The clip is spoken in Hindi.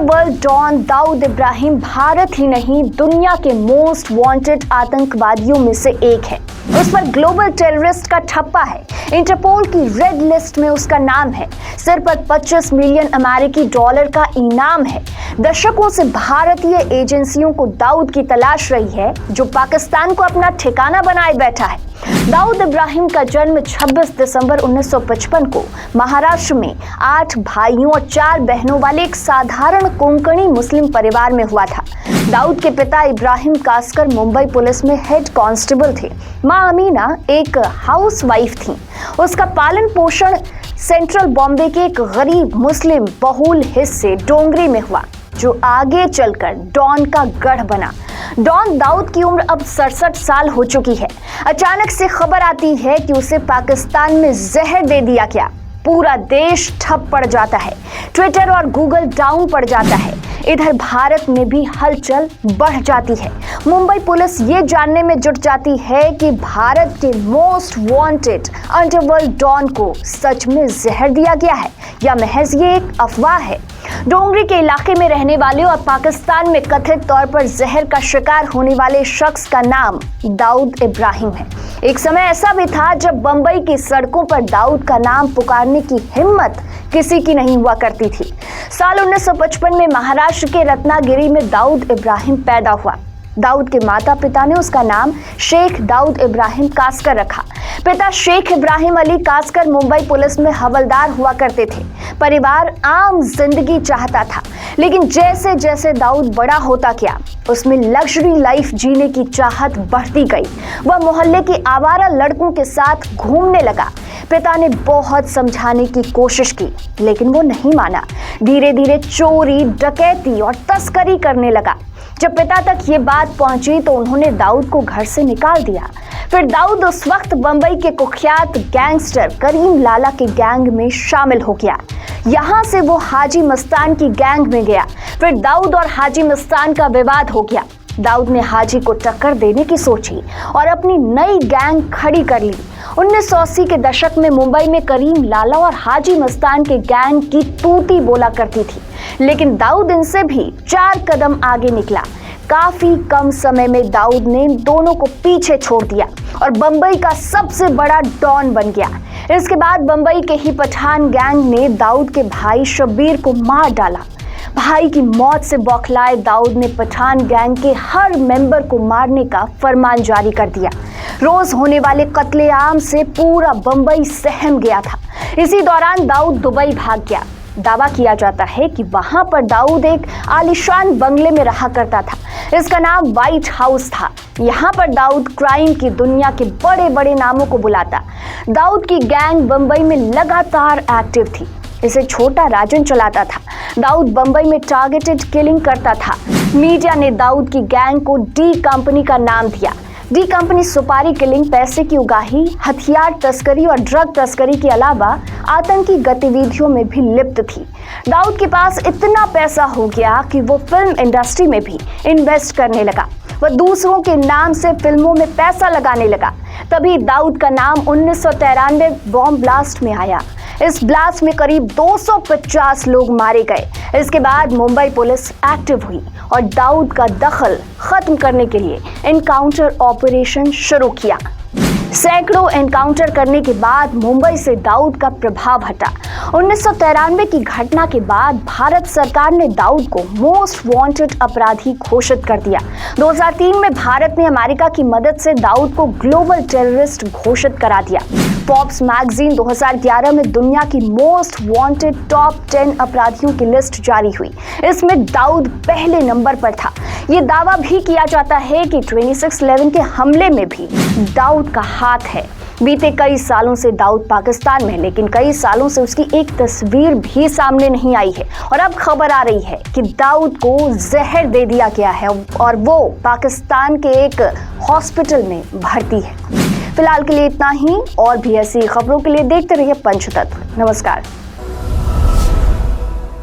अंडरवर्ल्ड डॉन दाऊद इब्राहिम भारत ही नहीं दुनिया के मोस्ट वांटेड आतंकवादियों में से एक है। उस पर ग्लोबल टेररिस्ट का ठप्पा है। इंटरपोल की रेड लिस्ट में उसका नाम है। सिर पर 25 मिलियन अमेरिकी डॉलर का इनाम है। दशकों से भारतीय एजेंसियों को दाऊद की तलाश रही है, जो पाकिस्तान को अपना ठिकाना बनाए बैठा है। दाऊद इब्राहिम का जन्म 26 दिसंबर 1955 को महाराष्ट्र में 8 भाइयों और 4 बहनों वाले एक साधारण कोंकणी मुस्लिम परिवार में हुआ था। दाऊद के पिता इब्राहिम कासकर मुंबई पुलिस में हेड कांस्टेबल थे। मां अमीना एक हाउसवाइफ थी। उसका पालन पोषण सेंट्रल बॉम्बे के एक गरीब मुस्लिम बहुल हिस्से डोंगरी में हुआ, जो आगे चलकर डॉन का गढ़ बना। डॉन दाऊद की उम्र अब 67 साल हो चुकी है। अचानक से खबर आती है कि उसे पाकिस्तान में जहर दे दिया गया। पूरा देश ठप पड़ जाता है। ट्विटर और गूगल डाउन पड़ जाता है। इधर भारत में भी हलचल बढ़ जाती है। मुंबई पुलिस ये जानने में जुट जाती है कि भारत के मोस्ट वांटेड अंडरवर्ल्ड डॉन को सच में जहर दिया गया है या महज ये एक अफवाह है। डोंगरी के इलाके में रहने वाले और पाकिस्तान में कथित तौर पर जहर का शिकार होने वाले शख्स का नाम दाऊद इब्राहिम है। एक समय ऐसा भी था जब बंबई की सड़कों पर दाऊद का नाम पुकारने की हिम्मत किसी की नहीं हुआ करती थी। साल 1955 में महाराष्ट्र के रत्नागिरी में दाऊद इब्राहिम पैदा हुआ। दाऊद के माता पिता ने उसका नाम शेख दाऊद इब्राहिम कासकर रखा। पिता शेख इब्राहिम अली कासकर मुंबई पुलिस में हवलदार हुआ करते थे। परिवार आम जिंदगी चाहता था, लेकिन जैसे जैसे दाऊद बड़ा होता गया, उसमें लग्जरी लाइफ जीने की चाहत बढ़ती गई। वह मोहल्ले के आवारा लड़कों के साथ घूमने लगा। पिता ने बहुत समझाने की कोशिश की, लेकिन वो नहीं माना। धीरे धीरे चोरी, डकैती और तस्करी करने लगा। जब पिता तक ये बात पहुंची तो उन्होंने दाऊद को घर से निकाल दिया। फिर दाऊद उस वक्त बंबई के कुख्यात गैंगस्टर करीम लाला के गैंग में शामिल हो गया। यहाँ से वो हाजी मस्तान की गैंग में गया। फिर दाऊद और हाजी मस्तान का विवाद हो गया। दाऊद ने हाजी को टक्कर देने की सोची और अपनी नई गैंग खड़ी कर ली। 1980 के दशक में मुंबई में करीम लाला और हाजी मस्तान के गैंग की तूती बोला करती थी, लेकिन दाऊद इनसे भी 4 कदम आगे निकला। काफी कम समय में दाऊद ने दोनों को पीछे छोड़ दिया और बंबई का सबसे बड़ा डॉन बन गया। इसके बाद बंबई के ही पठान गैंग ने दाऊद के भाई शब्बीर को मार डाला। भाई की मौत से बौखलाए दाऊद ने पठान गैंग के हर मेंबर को मारने का फरमान जारी कर दिया। रोज होने वाले कत्लेआम से पूरा बंबई सहम गया था। इसी दौरान दाऊद दुबई भाग गया। दावा किया जाता है कि वहां पर दाऊद एक आलीशान बंगले में रहा करता था। इसका नाम व्हाइट हाउस था। यहाँ पर दाऊद क्राइम की दुनिया के बड़े बड़े नामों को बुलाता। दाऊद की गैंग बंबई में लगातार एक्टिव थी। इसे छोटा राजन चलाता था। दाऊद बंबई में टारगेटेड किलिंग करता था। मीडिया ने दाऊद की गैंग को डी कंपनी का नाम दिया। डी कंपनी सुपारी किलिंग, पैसे की उगाही, हथियार तस्करी और ड्रग तस्करी के अलावा आतंकी गतिविधियों में भी लिप्त थी। दाऊद के पास इतना पैसा हो गया कि वो फिल्म इंडस्ट्री में भी इन्वेस्ट करने लगा। वह दूसरों के नाम से फिल्मों में पैसा लगाने लगा। तभी दाऊद का नाम 1993 बॉम्ब ब्लास्ट में आया। इस ब्लास्ट में करीब 250 लोग मारे गए। इसके बाद मुंबई पुलिस एक्टिव हुई और दाऊद का दखल खत्म करने के लिए एनकाउंटर ऑपरेशन शुरू किया। सैकड़ों एनकाउंटर करने के बाद मुंबई से दाऊद का प्रभाव हटा। 1993 की घटना के बाद भारत सरकार ने दाऊद को मोस्ट वांटेड अपराधी घोषित कर दिया। 2003 में भारत ने अमेरिका की मदद से दाऊद को ग्लोबल टेररिस्ट घोषित करा दिया। फोर्ब्स मैगजीन 2011 में दुनिया की मोस्ट वांटेड टॉप 10 अपराधियों की लिस्ट जारी हुई। इसमें दाऊद पहले नंबर पर था। ये दावा भी किया जाता है कि 26/11 के हमले में भी दाऊद का हाथ है। बीते कई सालों से दाऊद पाकिस्तान में, लेकिन कई सालों से उसकी एक तस्वीर भी सामने नहीं आई है और अब खबर आ रही है कि दाऊद को जहर दे दिया गया है और वो पाकिस्तान के एक हॉस्पिटल में भर्ती है। फिलहाल के लिए इतना ही। और भी ऐसी खबरों के लिए देखते रहिए पंचतत्व। नमस्कार।